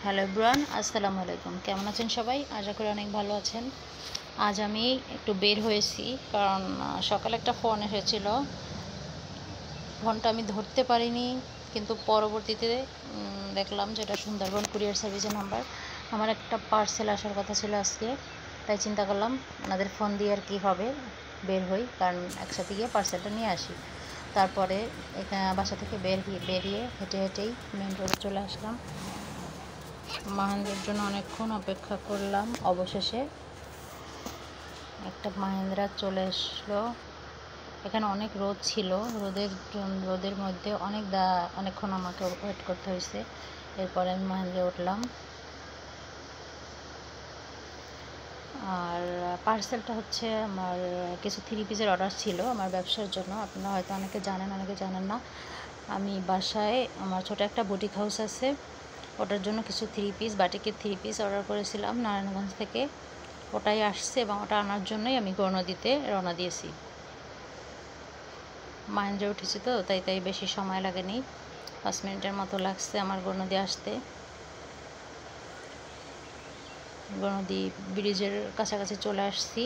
Hello everyone, আসসালামু আলাইকুম। কেমন আছেন সবাই? আশা করি অনেক ভালো আছেন। আজ আমি একটু বের হয়েছি, কারণ সকালে একটা ফোন এসেছিল। ফোনটা আমি ধরতে পারিনি, কিন্তু পরবর্তীতে দেখলাম যে এটা সুন্দরবন কুরিয়ার সার্ভিসের নাম্বার। আমার একটা পার্সেল আসার কথা ছিল আজকে, তাই চিন্তা করলাম ওনাদের ফোন দিয়ে আর কি হবে, বের হই, কারণ একসাথে গিয়ে পার্সেলটা নিয়ে আসি। তারপরে বাসা থেকে বেরিয়ে হেঁটেই মেন রোডে চলে আসলাম। মাহিন্দ্রার জন্য অনেকক্ষণ অপেক্ষা করলাম। অবশেষে একটা মাহিন্দ্রা চলে আসলো। এখানে অনেক রোদ ছিল, রোদের মধ্যে অনেকক্ষণ আমাকে ওয়েট করতে হয়েছে। এরপরে আমি মাহিন্দ্রা উঠলাম। আর পার্সেলটা হচ্ছে আমার কিছু 3 পিসের অর্ডার ছিল আমার ব্যবসার জন্য। আপনারা হয়তো অনেকে জানেন, অনেকে জানেন না। আমি বাসায় আমার ছোট একটা বুটিক হাউস আছে, ওটার জন্য কিছু 3 পিস, বাটিকের 3 পিস অর্ডার করেছিলাম নারায়ণগঞ্জ থেকে। ওটাই আসছে এবং ওটা আনার জন্যই আমি গৌরনদীতে রওনা দিয়েছি। মাহিন্দ্রা উঠেছি তো, তাই বেশি সময় লাগেনি, 5 মিনিটের মতো লাগছে আমার গৌরনদী আসতে। গৌরনদী ব্রিজের কাছাকাছি চলে আসছি।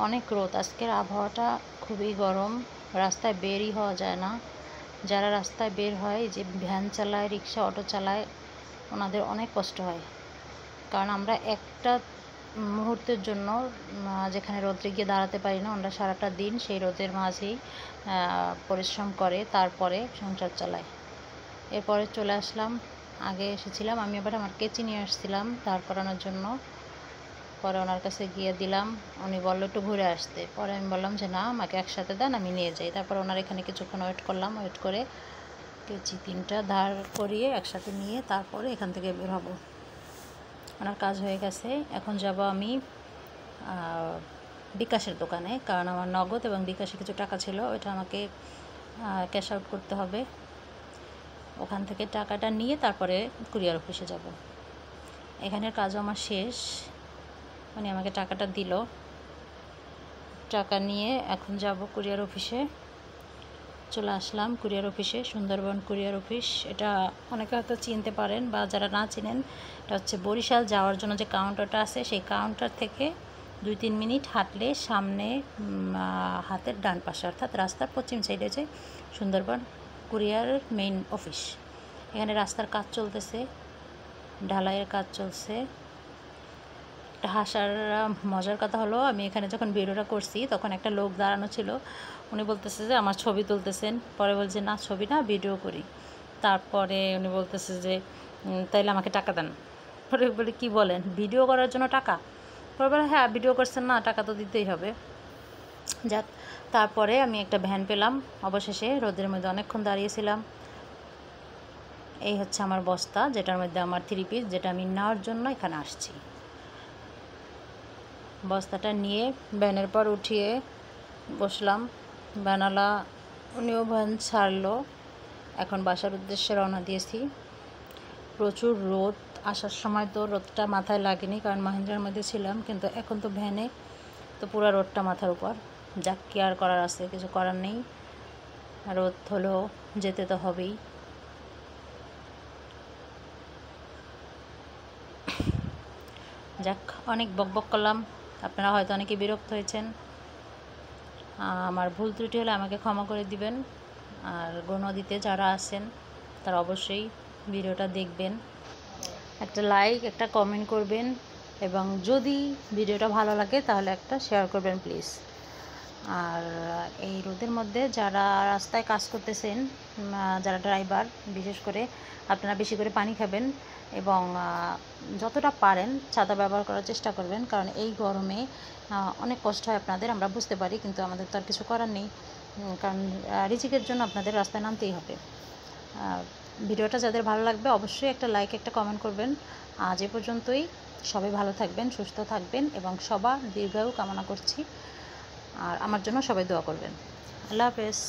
অনেক রোদ, আজকের আবহাওয়াটা খুবই গরম, রাস্তায় বেরই হওয়া যায় না। যারা রাস্তায় বের হয়, যে ভ্যান চালায়, রিক্সা, অটো চালায়, ওনাদের অনেক কষ্ট হয়। কারণ আমরা একটা মুহূর্তের জন্য যেখানে রোদে গিয়ে দাঁড়াতে পারি না, ওনারা সারাটা দিন সেই রোদের মাঝেই পরিশ্রম করে, তারপরে সংসার চালায়। এরপরে চলে আসলাম। আগে এসেছিলাম আমি, আবার আমার কেচি নিয়ে আসছিলাম দাঁড় করানোর জন্য। পরে ওনার কাছে গিয়ে দিলাম, উনি বললো একটু ঘুরে আসতে। পরে আমি বললাম যে না, আমাকে একসাথে দেন, আমি নিয়ে যাই। তারপর ওনার এখানে কিছুক্ষণ ওয়েট করলাম। ওয়েট করে কেচি 3টা দাঁড় করিয়ে একসাথে নিয়ে তারপরে এখান থেকে বের হব। ওনার কাজ হয়ে গেছে। এখন যাব আমি বিকাশের দোকানে, কারণ আমার নগদ এবং বিকাশে কিছু টাকা ছিল, ওইটা আমাকে ক্যাশ আউট করতে হবে। ওখান থেকে টাকাটা নিয়ে তারপরে কুরিয়ার অফিসে যাব। এখানের কাজও আমার শেষ, উনি আমাকে টাকাটা দিল। টাকা নিয়ে এখন যাব কুরিয়ার অফিসে। চলে আসলাম কুরিয়ার অফিসে, সুন্দরবন কুরিয়ার অফিস। এটা অনেকে হয়তো চিনতে পারেন, বা যারা না চিনেন, এটা হচ্ছে বরিশাল যাওয়ার জন্য যে কাউন্টারটা আছে, সেই কাউন্টার থেকে 2-3 মিনিট হাঁটলে সামনে হাতের ডান পাশে, অর্থাৎ রাস্তার পশ্চিম সাইডে যে সুন্দরবন কুরিয়ারের মেইন অফিস। এখানে রাস্তার কাজ চলতেছে, ঢালাইয়ের কাজ চলছে। একটা হাসার মজার কথা হলো, আমি এখানে যখন ভিডিওটা করছি তখন একটা লোক দাঁড়ানো ছিল, উনি বলতেছে যে আমার ছবি তুলতেছেন। পরে বলছে না, ছবি না, ভিডিও করি। তারপরে উনি বলতেছে যে তাইলে আমাকে টাকা দেন। পরে বলি কি বলেন, ভিডিও করার জন্য টাকা? পরে বলে হ্যাঁ, ভিডিও করছেন না, টাকা তো দিতেই হবে। যাক, তারপরে আমি একটা ভ্যান পেলাম অবশেষে। রোদের মধ্যে অনেকক্ষণ দাঁড়িয়েছিলাম। এই হচ্ছে আমার বস্তা, যেটার মধ্যে আমার 3 পিস, যেটা আমি নেওয়ার জন্য এখানে আসছি। বস্তাটা নিয়ে ভ্যানের পর উঠিয়ে বসলাম। ভ্যানওয়ালা উনিও ভ্যান ছাড়লো। এখন বাসার উদ্দেশ্যে রওনা দিয়েছি। প্রচুর রোদ, আসার সময় তো রোদটা মাথায় লাগেনি, কারণ মাহিন্দ্রার মধ্যে ছিলাম, কিন্তু এখন তো ভ্যানে, তো পুরো রোদটা মাথার উপর। যাক, কি আর করার আছে, কিছু করার নেই। রোদ হলেও যেতে তো হবেই। যাক, অনেক বকবক করলাম, আপনারা হয়তো অনেকে বিরক্ত হয়েছেন। আমার ভুল ত্রুটি হলে আমাকে ক্ষমা করে দিবেন। আর গৌরনদীতে যারা আছেন তারা অবশ্যই ভিডিওটা দেখবেন, একটা লাইক, একটা কমেন্ট করবেন, এবং যদি ভিডিওটা ভালো লাগে তাহলে একটা শেয়ার করবেন প্লিজ। আর এই রোদের মধ্যে যারা রাস্তায় কাজ করতেছেন, যারা ড্রাইভার, বিশেষ করে আপনারা বেশি করে পানি খাবেন এবং যতটা পারেন ছাতা ব্যবহার করার চেষ্টা করবেন, কারণ এই গরমে অনেক কষ্ট হয় আপনাদের, আমরা বুঝতে পারি, কিন্তু আমাদের তো আর কিছু করার নেই, কারণ রিজিকের জন্য আপনাদের রাস্তায় নামতেই হবে। ভিডিওটা যাদের ভালো লাগবে অবশ্যই একটা লাইক, একটা কমেন্ট করবেন। আজ এ পর্যন্তই। সবাই ভালো থাকবেন, সুস্থ থাকবেন, এবং সবার দীর্ঘায়ু কামনা করছি। আর আমার জন্য সবাই দোয়া করবেন। আল্লাহ হাফেজ।